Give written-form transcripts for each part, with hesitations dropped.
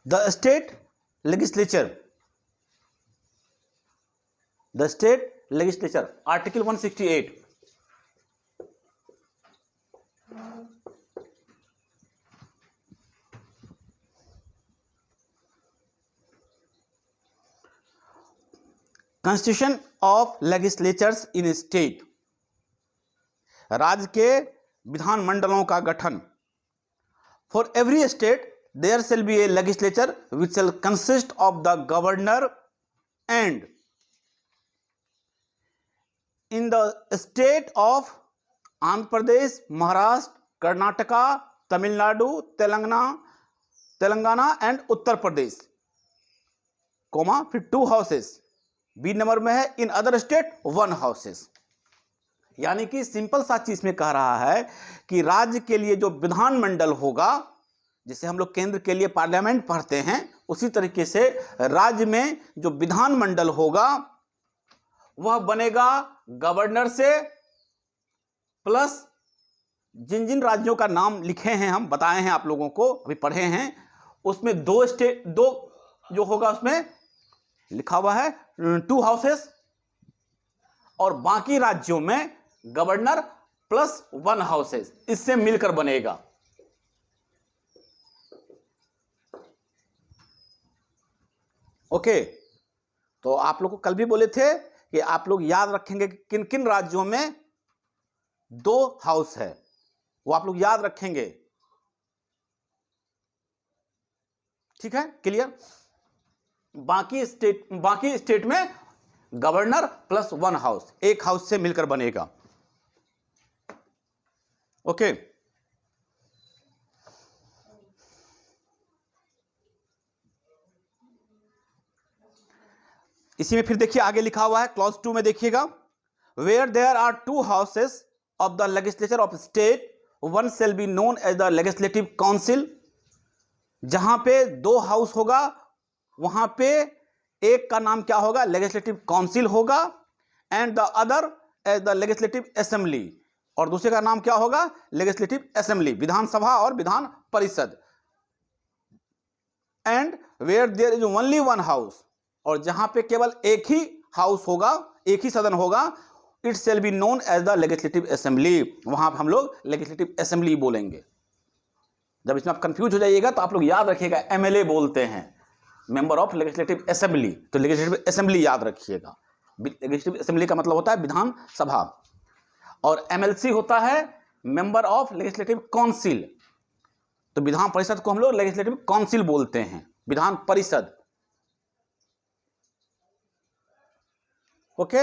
The state legislature, Article 168. Constitution of legislatures in state, राज्य के विधानमंडलों का गठन. For every state there shall be a legislature which shall consist of the governor and in the state of Andhra Pradesh, Maharashtra, Karnataka, Tamil Nadu, Telangana and Uttar Pradesh, comma फिर 2 houses. B number में है in other state 1 houses. यानी कि simple सा चीज में कह रहा है कि राज्य के लिए जो विधानमंडल होगा, जिसे हम लोग केंद्र के लिए पार्लियामेंट पढ़ते हैं, उसी तरीके से राज्य में जो विधानमंडल होगा वह बनेगा गवर्नर से प्लस जिन जिन राज्यों का नाम लिखे हैं, हम बताए हैं आप लोगों को, अभी पढ़े हैं, उसमें 2 जो होगा उसमें लिखा हुआ है 2 हाउसेस, और बाकी राज्यों में गवर्नर प्लस 1 हाउसेस, इससे मिलकर बनेगा. ओके, तो आप लोग को कल भी बोले थे कि आप लोग याद रखेंगे कि किन किन राज्यों में 2 हाउस है, वो आप लोग याद रखेंगे. ठीक है, क्लियर. बाकी स्टेट में गवर्नर प्लस 1 हाउस, 1 हाउस से मिलकर बनेगा. ओके, इसी में फिर देखिए आगे लिखा हुआ है क्लॉज 2 में देखिएगा, where there are 2 houses of the legislature of state, one shall be known as the legislative council. जहां पे 2 हाउस होगा वहां पे एक का नाम क्या होगा, लेजिस्लेटिव काउंसिल होगा, and the other as the legislative assembly, और दूसरे का नाम क्या होगा, लेजिस्लेटिव असेंबली, विधानसभा और विधान परिषद. And where there is only 1 house, और जहां पे केवल एक ही हाउस होगा, एक ही सदन होगा, it shall be known as the legislative assembly, वहां पर हम लोग लेजिस्लेटिव असेंबली बोलेंगे. जब इसमें आप कंफ्यूज हो जाइएगा तो आप लोग याद रखिएगा एमएलए बोलते हैं, मेंबर ऑफ लेजिस्लेटिव असेंबली, तो लेजिस्लेटिव असेंबली याद रखिएगा. लेजिस्लेटिव असेंबली का मतलब होता है विधानसभा, और एमएलसी होता है मेंबर ऑफ लेजिस्लेटिव काउंसिल. तो विधान परिषद को हम लोग लेजिस्लेटिव काउंसिल बोलते हैं, विधान परिषद. ओके,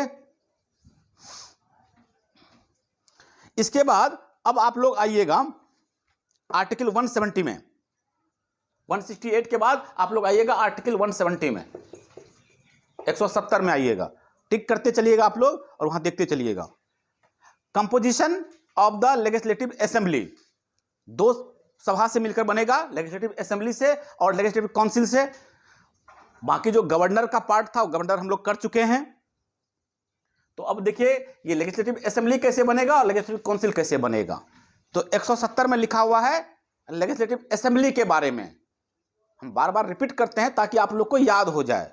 इसके बाद अब आप लोग आइएगा आर्टिकल 170 में. 168 के बाद आप लोग आइएगा आर्टिकल 170 में, 170 में आइएगा. टिक करते चलिएगा आप लोग और वहां देखते चलिएगा. Composition of the legislative assembly, 2 सभा से मिलकर बनेगा, लेजिस्लेटिव असेंबली से और लेजिस्लेटिव काउंसिल से. बाकी जो गवर्नर का पार्ट था वो गवर्नर हम लोग कर चुके हैं. तो अब देखिए ये लेजिस्लेटिव असेंबली कैसे बनेगा और लेजिस्लेटिव काउंसिल कैसे बनेगा. तो 170 में लिखा हुआ है लेजिस्लेटिव असेंबली के बारे में. हम बार बार रिपीट करते हैं ताकि आप लोग को याद हो जाए.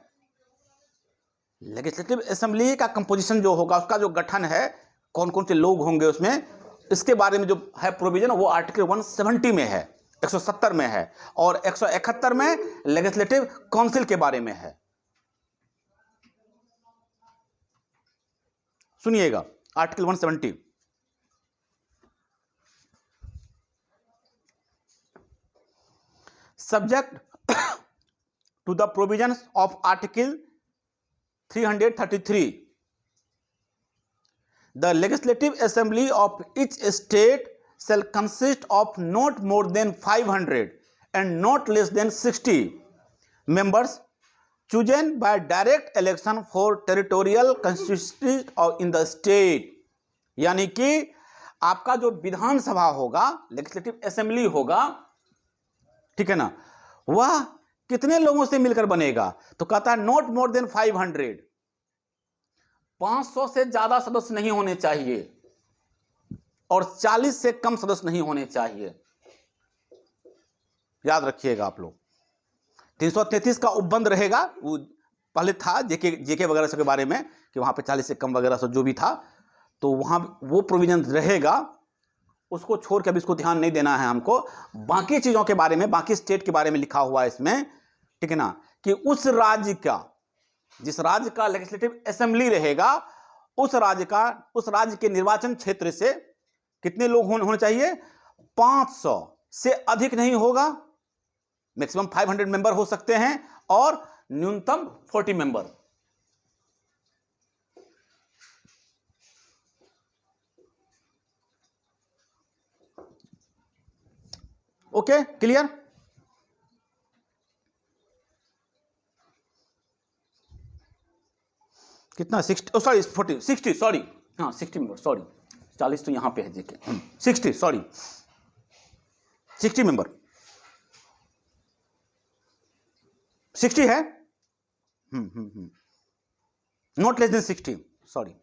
लेजिस्लेटिव असेंबली का कंपोजिशन जो होगा, उसका जो गठन है, कौन कौन से लोग होंगे उसमें, इसके बारे में जो है प्रोविजन, वो आर्टिकल 170 में है, 170 में है, और 171 में लेजिस्लेटिव काउंसिल के बारे में है. सुनिएगा article 170. Subject to the provisions of article 333, the legislative assembly of each state shall consist of not more than 500 and not less than 60 members chosen by direct election for territorial constituency in the state. यानी कि आपका जो विधानसभा होगा, legislative assembly होगा, ठीक है ना, वह कितने लोगों से मिलकर बनेगा. तो कहता है नॉट मोर देन 500, 500 से ज्यादा सदस्य नहीं होने चाहिए और 40 से कम सदस्य नहीं होने चाहिए. याद रखिएगा आप लोग. 333 का उपबंध रहेगा, वो पहले था जेके वगैरह सब के बारे में कि वहाँ पे 40 से कम वगैरह सब जो भी था, तो वहाँ वो प्रोविजन रहेगा, उसको छोड़ के अभी इसको ध्यान नहीं देना है हमको। बाकी चीज़ों के बारे में, बाकी स्टेट के बारे में लिखा हुआ है इसमें, ठीक है ना, कि उस राज्य का, जिस राज्य का लेजिस्लेटिव असेंबली रहेगा, उस राज्य के निर्वाचन क्षेत्र से कितने लोग होने चाहिए? 500 से अधिक नहीं होगा। मैक्सिमम 500 मेंबर हो सकते हैं और न्यूनतम 40 मेंबर। Okay, clear? कितना? 60, सॉरी 40, 60, सॉरी, हाँ 60 मेंबर, सॉरी 40 तो यहां पे है जेके, 60, सॉरी 60 मेंबर, 60 है, नॉट लेस देन 60, सॉरी।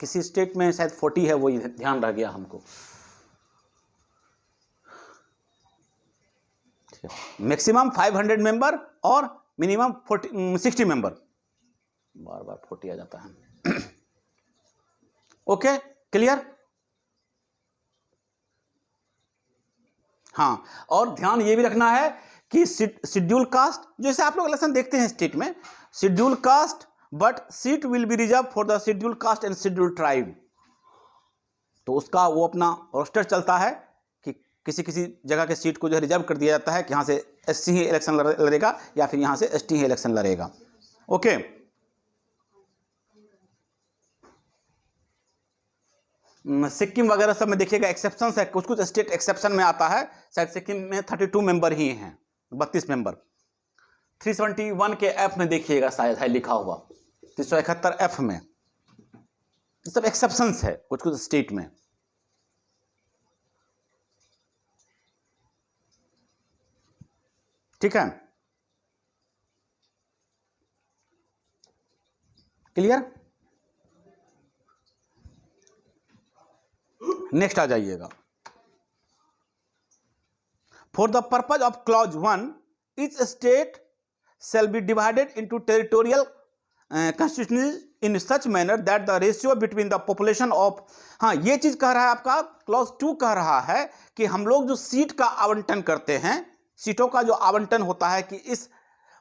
किसी स्टेट में शायद 40 है, वो ध्यान रह गया हमको। मैक्सिमम 500 मेंबर और मिनिमम 60 मेंबर, बार बार 40 आ जाता है। Okay, clear? हाँ, और ध्यान ये भी रखना है कि शेड्यूल कास्ट, जैसे आप लोग इलेक्शन देखते हैं स्टेट में, schedule caste but seat will be reserve for the schedule caste and schedule tribe. तो उसका वो अपना रोस्टर चलता है कि किसी किसी जगह के सीट को जो है रिजर्व कर दिया जाता है कि यहाँ से एससी ही इलेक्शन लड़ेगा या फिर यहाँ से एसटी ही इलेक्शन लड़ेगा। ओके, सिक्किम वगैरह सब में देखिएगा एक्सेप्शन है, कुछ कुछ स्टेट एक्सेप्शन में आता है। शायद सिक्किम में 32 मेंबर ही हैं, 32 मेंबर। 371 के एफ में देखिएगा शायद है लिखा हुआ, 371 एफ में, ये सब एक्सेप्शंस है कुछ कुछ स्टेट में। ठीक है, क्लियर? नेक्स्ट आ जाइएगा। For the purpose of clause 1 each state shall be divided into territorial constituencies in such manner that the ratio between the population of, हाँ ये चीज कह रहा है आपका क्लॉज 2 कह रहा है कि हम लोग जो सीट का आवंटन करते हैं, सीटों का जो आवंटन होता है कि इस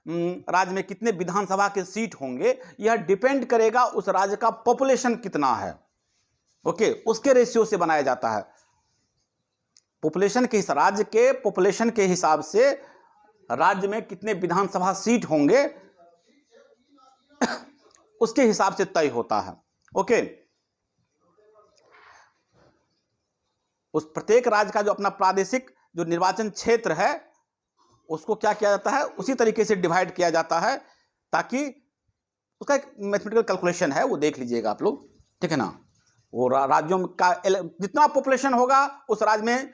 राज्य में कितने विधानसभा के सीट होंगे, यह डिपेंड करेगा उस राज्य का पॉपुलेशन कितना है। ओके, उसके रेशियो से बनाया जाता है। पॉपुलेशन के, राज्य के पॉपुलेशन के हिसाब से राज्य में कितने विधानसभा सीट होंगे उसके हिसाब से तय होता है। ओके, उस प्रत्येक राज्य का जो अपना प्रादेशिक जो निर्वाचन क्षेत्र है उसको क्या किया जाता है, उसी तरीके से डिवाइड किया जाता है, ताकि उसका एक मैथमेटिकल कैलकुलेशन है, वो देख लीजिएगा आप लोग, ठीक है ना। वो राज्यों का जितना पॉपुलेशन होगा उस राज्य में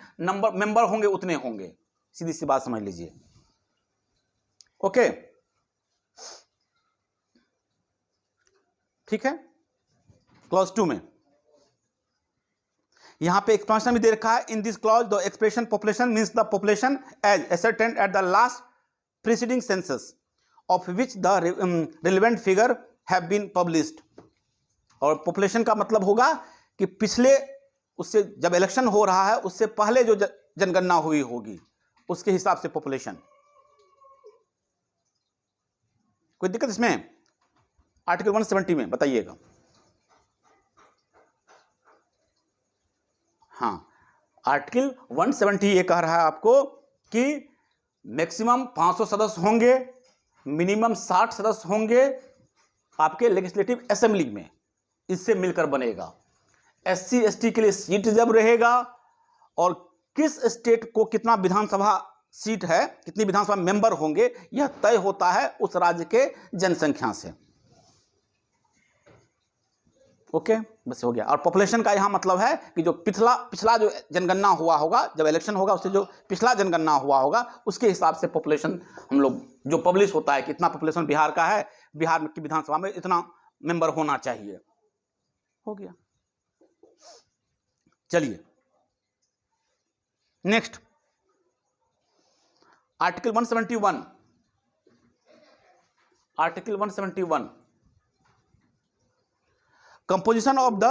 मेंबर होंगे उतने होंगे, सीधी सी बात समझ लीजिए। ओके, ठीक है। क्लॉज 2 में यहां पे एक्सपेंशन भी दे रखा है। In this clause the expression population means the population as ascertained at the last preceding census of which the relevant figure have been published. और पॉपुलेशन का मतलब होगा कि पिछले, उससे जब इलेक्शन हो रहा है उससे पहले जो जनगणना हुई होगी उसके हिसाब से पॉपुलेशन। कोई दिक्कत इसमें? आर्टिकल 170 में बताइएगा। हाँ, आर्टिकल 170 ये कह रहा है आपको कि मैक्सिमम 500 सदस्य होंगे, मिनिमम 60 सदस्य होंगे आपके लेजिस्लेटिव असेंबली में, इससे मिलकर बनेगा। एससी एसटी के लिए सीट रिजर्व रहेगा, और किस स्टेट को कितना विधानसभा सीट है, कितनी विधानसभा मेंबर होंगे, यह तय होता है उस राज्य के जनसंख्या से। ओके, बस हो गया। और पॉपुलेशन का यहां मतलब है कि जो पिछला जो जनगणना हुआ होगा, जब इलेक्शन होगा उससे जो पिछला जनगणना हुआ होगा उसके हिसाब से पॉपुलेशन हम लोग जो पब्लिश होता है, कितना पॉपुलेशन बिहार का है, बिहार की विधानसभा में इतना मेंबर होना चाहिए। हो गया। चलिए next, article 171, article 171, composition of the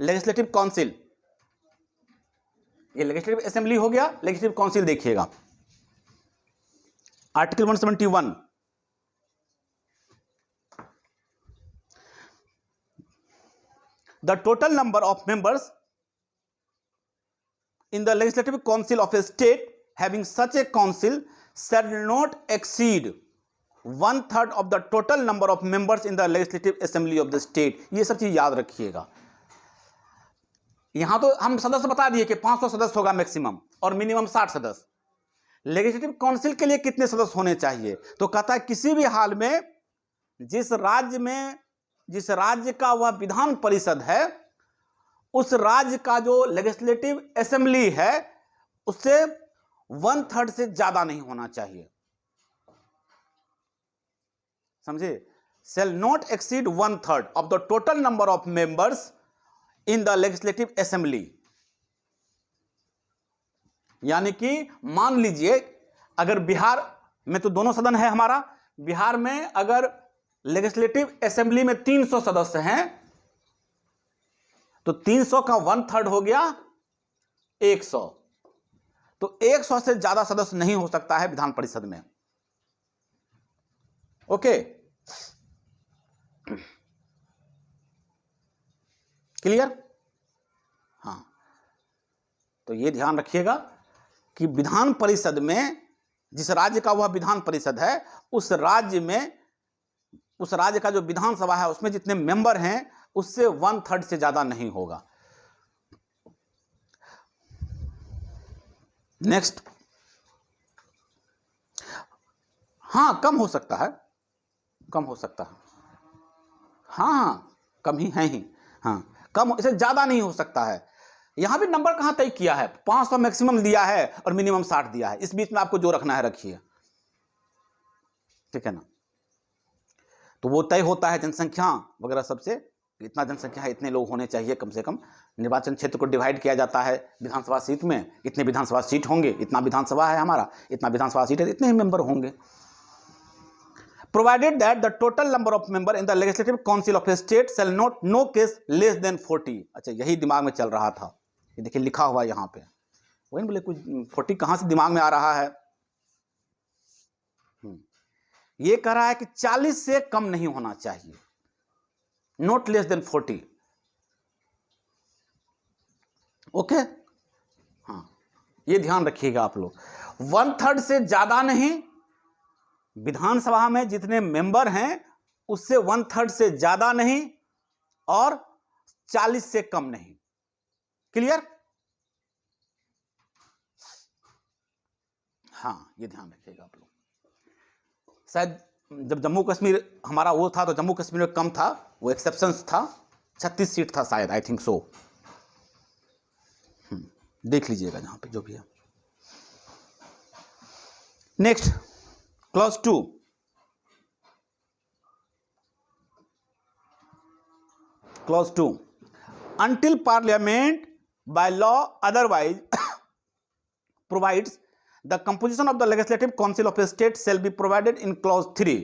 legislative council, ये लेजिस्लेटिव असेंबली हो गया, लेजिस्लेटिव काउंसिल देखिएगा, article 171, the total number of members in the legislative council of a state having such a council shall not exceed 1/3 of the total number of members in the legislative assembly of the state। ये सब चीज याद रखिएगा। यहां तो हम सदस्य बता दिए कि 500 सदस्य होगा मैक्सिमम और मिनिमम 60 सदस्य। लेजिस्लेटिव काउंसिल के लिए कितने सदस्य होने चाहिए? तो कहता है किसी भी हाल में जिस राज्य का वह विधान परिषद है, उस राज्य का जो लेजिस्लेटिव असेंबली है उससे 1/3 से ज्यादा नहीं होना चाहिए। समझे? shall not exceed 1/3 of the total number of members in the legislative assembly। यानी कि मान लीजिए अगर बिहार में तो दोनों सदन है हमारा, बिहार में अगर लेजिस्लेटिव असेंबली में 300 सदस्य हैं तो 300 का 1/3 हो गया 100। तो 100 से ज्यादा सदस्य नहीं हो सकता है विधान परिषद में। Okay, clear? हाँ, तो ये ध्यान रखिएगा कि विधान परिषद में जिस राज्य का वह विधान परिषद है, उस राज्य का जो विधानसभा है उसमें जितने मेंबर हैं उससे 1/3 से ज्यादा नहीं होगा। नेक्स्ट, हाँ कम हो सकता है, कम हो सकता है, हाँ कम ही है ही, हाँ कम, इसे ज्यादा नहीं हो सकता है। यहां भी नंबर कहां तय किया है? 500 मैक्सिमम दिया है और मिनिमम 60 दिया है। इस बीच में आपको जो रखना है रखिए, ठीक है ना? तो वो तय होता है जनसंख्या वगैरह सबसे, इतना जनसंख्या है, इतने लोग होने चाहिए कम से कम। निर्वाचन क्षेत्र को डिवाइड किया जाता है विधानसभा सीट में, इतने विधानसभा सीट होंगे, इतना विधानसभा है हमारा, इतना विधानसभा सीट है, इतने ही मेंबर होंगे। Provided that the total number of member in the legislative council of A state shall not know case less than 40। अच्छा, यही दिमाग में चल रहा था, ये देखिए लिखा हुआ है यहाँ पे। वही बोले कुछ 40 कहां से दिमाग में आ रहा है? ये कह रहा है कि 40 से कम नहीं होना चाहिए, नॉट लेस देन 40। ओके, हाँ ये ध्यान रखिएगा आप लोग। 1/3 से ज्यादा नहीं, विधानसभा में जितने मेंबर हैं उससे 1/3 से ज्यादा नहीं और 40 से कम नहीं। क्लियर? हाँ ये ध्यान रखिएगा आप लोग। शायद जब जम्मू कश्मीर हमारा वो था तो जम्मू कश्मीर में कम था, वो एक्सेप्शंस था, 36 सीट था शायद, आई थिंक सो। देख लीजिएगा जहां पे जो भी है। Next, clause 2, clause 2, until parliament by law otherwise provides the composition of the legislative council of a state shall be provided in clause 3।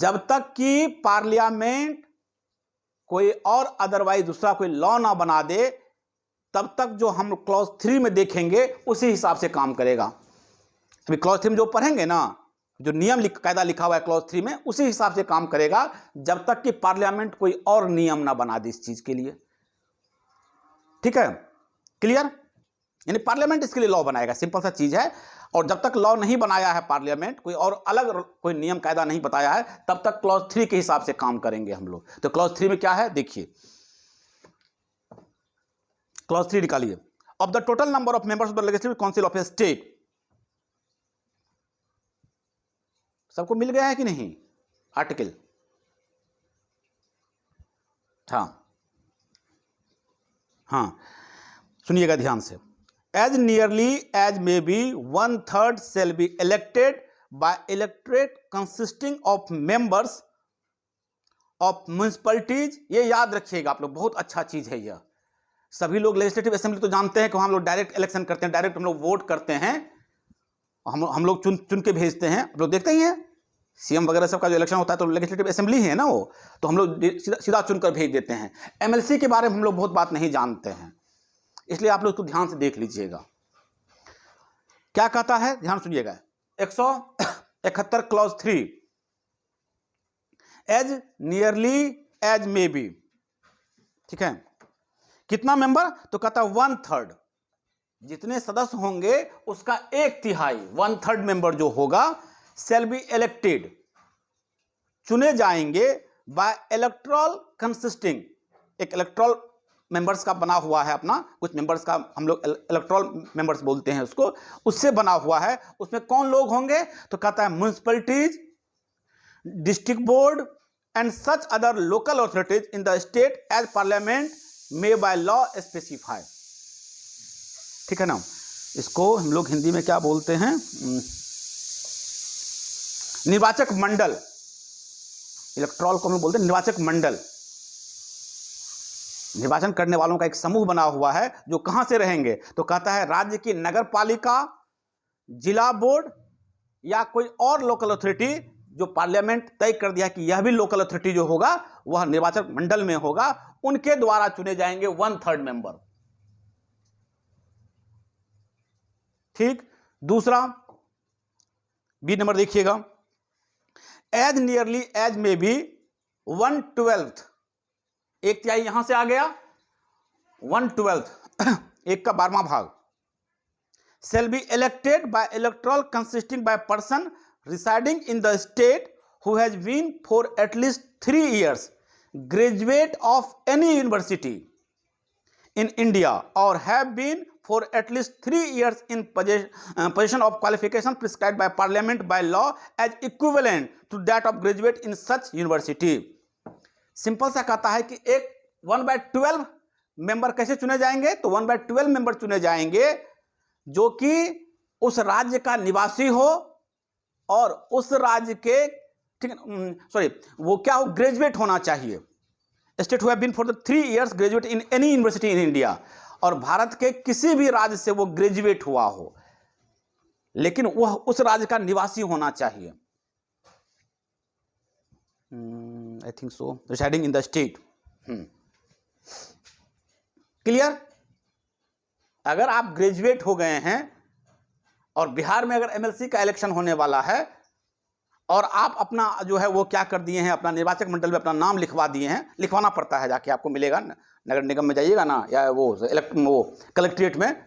जब तक कि पार्लियामेंट कोई और अदरवाइज दूसरा कोई लॉ ना बना दे, तब तक जो हम क्लॉज 3 में देखेंगे उसी हिसाब से काम करेगा। अभी क्लॉज 3 में जो पढ़ेंगे ना, जो नियम कायदा लिखा हुआ है क्लॉज 3 में, उसी हिसाब से काम करेगा जब तक कि पार्लियामेंट कोई और नियम ना बना दे इस चीज के लिए। ठीक है, क्लियर? यानी पार्लियामेंट इसके लिए लॉ बनाएगा, सिंपल सा चीज है। और जब तक लॉ नहीं बनाया है पार्लियामेंट, कोई और अलग कोई नियम कायदा नहीं बताया है, तब तक क्लॉज 3 के हिसाब से काम करेंगे हम लोग। तो क्लॉज 3 में क्या है देखिए, क्लॉज 3 निकालिए। Of the total number of members of the legislative council of A state. सबको मिल गया है कि नहीं आर्टिकल? हाँ सुनिएगा ध्यान से। As nearly as may be 1/3 shall be elected by electorate consisting of members of municipalities। ये याद रखिएगा आप लोग, बहुत अच्छा चीज है यह। सभी लोग लेजिस्लेटिव असेंबली तो जानते हैं कि हम लोग डायरेक्ट इलेक्शन करते हैं, डायरेक्ट हम लोग वोट करते हैं, हम लोग चुन के भेजते हैं। आप लोग देखते ही हैं सीएम वगैरह सबका जो इलेक्शन होता है तो लेजिस्लेटिव असेंबली ही है ना वो, तो हम लोग सीधा चुनकर भेज देते हैं। एमएलसी के बारे में हम लोग बहुत बात नहीं जानते हैं, इसलिए आप लोग इसको ध्यान से देख लीजिएगा। क्या कहता है, ध्यान सुनिएगा। 171 clause 3, as nearly as may be, ठीक है। कितना मेंबर, तो कहता है 1/3, जितने सदस्य होंगे उसका 1/3, 1/3 मेंबर जो होगा shall be elected, चुने जाएंगे बाय इलेक्ट्रल कंसिस्टिंग, एक इलेक्ट्रल मेंबर्स का बना हुआ है अपना, कुछ मेंबर्स का हम लोग इलेक्ट्रल मेंबर्स बोलते हैं उसको, उससे बना हुआ है। उसमें कौन लोग होंगे, तो कहता है municipalities, district board and such other local authorities in the state as parliament may by law specify, ठीक है ना। इसको हम लोग हिंदी में क्या बोलते हैं, निर्वाचक मंडल, इलेक्ट्रल को हम बोलते हैं निर्वाचक मंडल। निर्वाचन करने वालों का एक समूह बना हुआ है जो कहां से रहेंगे, तो कहता है राज्य की नगर पालिका, जिला बोर्ड या कोई और लोकल अथॉरिटी जो पार्लियामेंट तय कर दिया कि यह भी लोकल अथॉरिटी जो होगा वह निर्वाचक मंडल में होगा, उनके द्वारा चुने जाएंगे 1/3 मेंबर, ठीक। दूसरा बी नंबर देखिएगा, एज नियरली एज में बी 1/12, 1/3 यहां से आ गया, 1/12 1 का 12वां भाग, shall be elected by electoral consisting by person residing in the state who has been for at least 3 years graduate of any university in India or have been for at least 3 years in possession of qualification prescribed by parliament by law as equivalent to that of graduate in such university। Simple सा कहता है कि एक 1/12 member कैसे चुने जाएंगे, तो 1/12 member चुने जाएंगे जो कि उस राज्य का निवासी हो और उस राज्य के, ठीक है, सॉरी वो क्या हो, ग्रेजुएट होना चाहिए। State who have been for the 3 years graduate in any university in India, और भारत के किसी भी राज्य से वो ग्रेजुएट हुआ हो, लेकिन वह उस राज्य का निवासी होना चाहिए। I think so, residing in the state. Clear. अगर आप ग्रेजुएट हो गए हैं और बिहार में अगर एमएलसी का इलेक्शन होने वाला है और आप अपना जो है वो क्या कर दिए हैं, अपना निर्वाचक मंडल में अपना नाम लिखवा दिए हैं, लिखवाना पड़ता है, जाके आपको मिलेगा, नगर निगम में जाइएगा ना, या वो कलेक्ट्रेट में,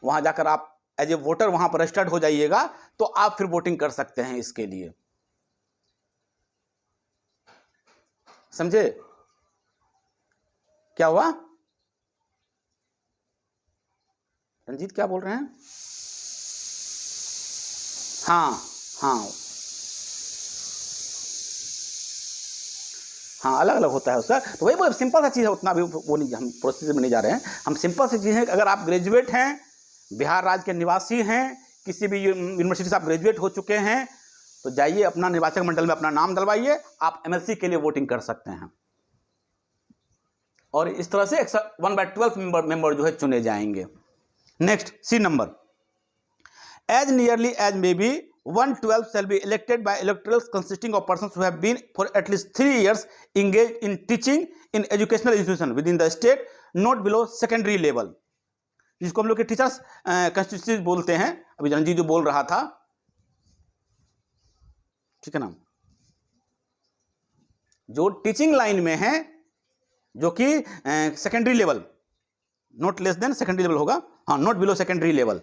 वहाँ जाकर आप एज ए वोटर वहाँ पर रजिस्टर्ड हो जाइएगा, तो आप फिर वोटिंग कर सकते हैं इसके लिए। समझे क्या हुआ? रंजीत क्या बोल रहे हैं? हाँ अलग अलग होता है उसका, तो वही सिंपल सा चीज़ है, उतना भी वो नहीं, हम प्रोसीजर में नहीं जा रहे हैं, हम सिंपल सी चीज़ है कि अगर आप ग्रेजुएट हैं, बिहार राज्य के निवासी हैं, किसी भी यूनिवर्सिटी से आप ग्रेजुएट हो चुके हैं, तो जाइए अपना निर्वाचक मंडल में अपना नाम डलवाइए, आप एमएलसी के लिए वोटिंग कर सकते हैं, और इस तरह से 1/12 मेंबर जो है चुने जाएंगे। Next C number, as nearly as may be 1/12 shall be elected by electorals consisting of persons who have been for at least 3 years engaged in teaching in educational institution within the state not below secondary level, जिसको हम लोग के teachers constituency बोलते हैं, अभी रणजीत जो बोल रहा था, ठीक है ना, जो टीचिंग लाइन में है, जो कि secondary level, not less than secondary level होगा, हाँ, not below secondary level,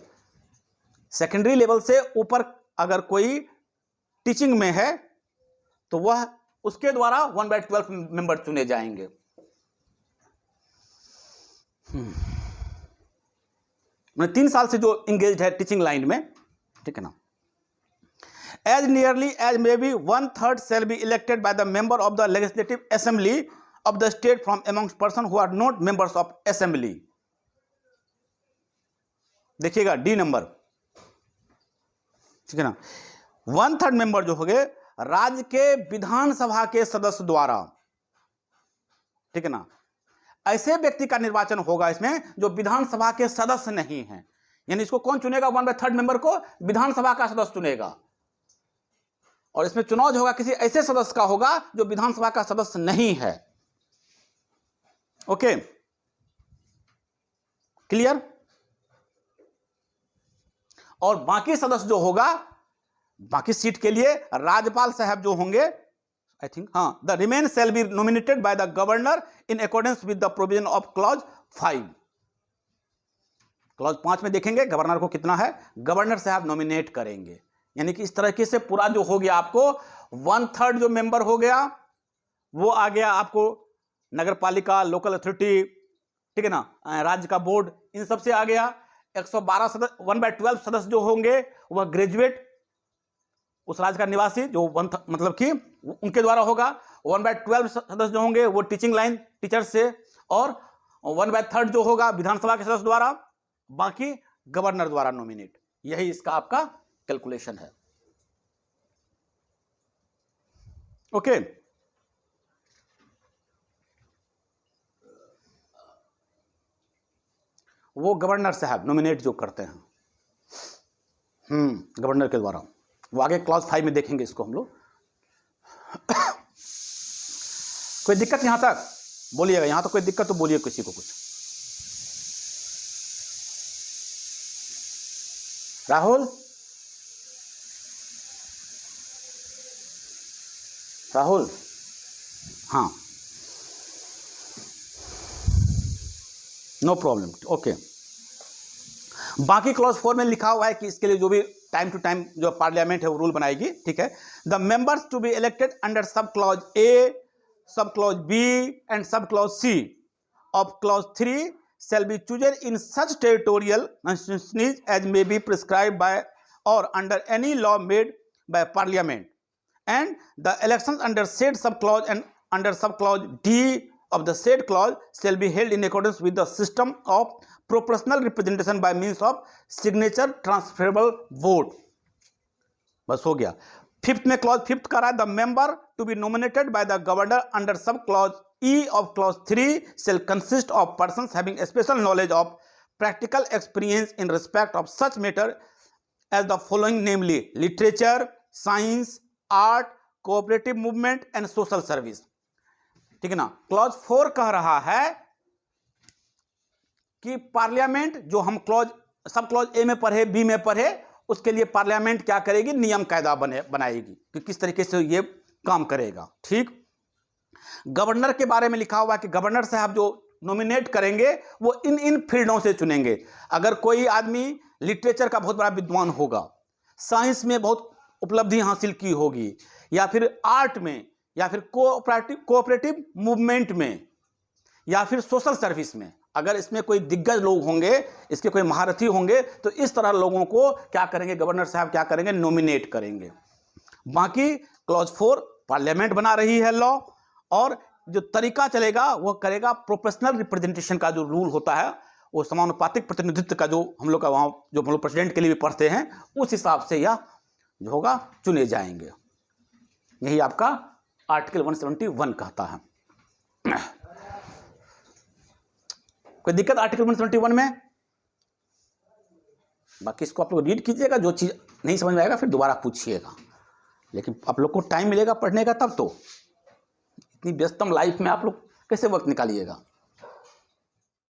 secondary level से ऊपर अगर कोई टीचिंग में है तो वह उसके द्वारा 1/12 मेंबर चुने जाएंगे। मैंने 3 साल से जो इंगेज है टीचिंग लाइन में, ठीक है ना। As nearly as may be 1/3 shall be elected by the member of the legislative assembly of the state from amongst person who are not members of assembly। देखिएगा डी नंबर, ठीक है ना। 1/3 member जो हो गए राज्य के विधानसभा के सदस्य द्वारा, ठीक है ना। ऐसे व्यक्ति का निर्वाचन होगा इसमें जो विधानसभा के सदस्य नहीं हैं। यानी इसको कौन चुनेगा? 1/3 मेंबर को विधानसभा का सदस्य चुनेगा। और इसमें चुनाव जो होगा किसी ऐसे सदस्य का होगा जो विधानसभा का सदस्य नहीं है। Okay, clear? और बाकी सदस्य जो होगा, बाकी सीट के लिए राज्यपाल साहब जो होंगे, आई थिंक, हाँ, the remain shall be nominated by the governor in accordance with the provision of clause 5। Clause 5 में देखेंगे गवर्नर को कितना है, गवर्नर साहब नॉमिनेट करेंगे। यानी कि इस तरीके से पूरा जो हो गया आपको 1/3 जो मेंबर हो गया वो आ गया आपको नगर पालिका, लोकल अथॉरिटी, ठीक है ना, राज्य का बोर्ड, इन सब से आ गया। 112 सदस्य, 1/12 सदस्य जो होंगे वह ग्रेजुएट, उस राज्य का निवासी जो मतलब कि उनके द्वारा होगा। 1/12 सदस्य जो होंगे वो टीचिंग लाइन टीचर से, और 1/3 जो होगा विधानसभा के सदस्य द्वारा, बाकी गवर्नर द्वारा नॉमिनेट। यही इसका आपका कैलकुलेशन है। ओके, वो गवर्नर साहब नॉमिनेट जो करते हैं, गवर्नर के द्वारा। वो आगे क्लॉज 5 में देखेंगे इसको हम लोग। कोई दिक्कत यहां तक? बोलिएगा, यहां तो कोई दिक्कत तो बोलिए किसी को कुछ। राहुल, राहुल, हाँ, नो प्रॉब्लम, ओके। बाकी क्लॉज 4 में लिखा हुआ है कि इसके लिए जो भी टाइम टू टाइम जो पार्लियामेंट है वो रूल बनाएगी, ठीक है। The members to be elected under sub clause A, sub clause B and sub clause C of clause 3 shall be chosen in such territorial constituencies as may be prescribed by or under any law made by parliament, and the elections under said subclause and under subclause D of the said clause shall be held in accordance with the system of proportional representation by means of signature transferable vote। बस हो गया। 5th में clause 5th का रहा है, the member to be nominated by the governor under sub clause E of clause 3 shall consist of persons having a special knowledge of practical experience in respect of such matter as the following, namely literature, science, art, cooperative movement and social service। ठीक है ना। Clause 4 कह रहा है कि parliament जो हम clause सब क्लॉज ए में पढ़े, बी में पढ़े, उसके लिए पार्लियामेंट क्या करेगी, नियम कायदा बनाएगी कि किस तरीके से ये काम करेगा। ठीक, गवर्नर के बारे में लिखा हुआ है कि गवर्नर साहब जो नॉमिनेट करेंगे वो इन फील्डों से चुनेंगे। अगर कोई आदमी लिटरेचर का बहुत बड़ा विद्वान होगा, साइंस में बहुत उपलब्धि हासिल की होगी, या फिर आर्ट में, या फिर कोऑपरेटिव मूवमेंट में, या फिर सोशल सर्विस में, अगर इसमें कोई दिग्गज लोग होंगे, इसके कोई महारथी होंगे, तो इस तरह लोगों को क्या करेंगे, गवर्नर साहब क्या करेंगे, नॉमिनेट करेंगे। बाकी क्लॉज 4 पार्लियामेंट बना रही है लॉ, और जो तरीका चलेगा वो करेगा प्रोपोर्शनल रिप्रेजेंटेशन का जो रूल होता है, वो समानुपातिक प्रतिनिधित्व का जो हम लोग का वहाँ जो हम लोग प्रेसिडेंट के लिए भी पढ़ते हैं, उस हिसाब से यह जो होगा चुने जाएंगे। यही आपका आर्टिकल 171 कहता है। कोई दिक्कत आर्टिकल 171 में? बाकी इसको आप लोग रीड कीजिएगा, जो चीज़ नहीं समझ में आएगा फिर दोबारा पूछिएगा, लेकिन आप लोग को टाइम मिलेगा पढ़ने का तब तो। इतनी व्यस्तम लाइफ में आप लोग कैसे वक्त निकालिएगा।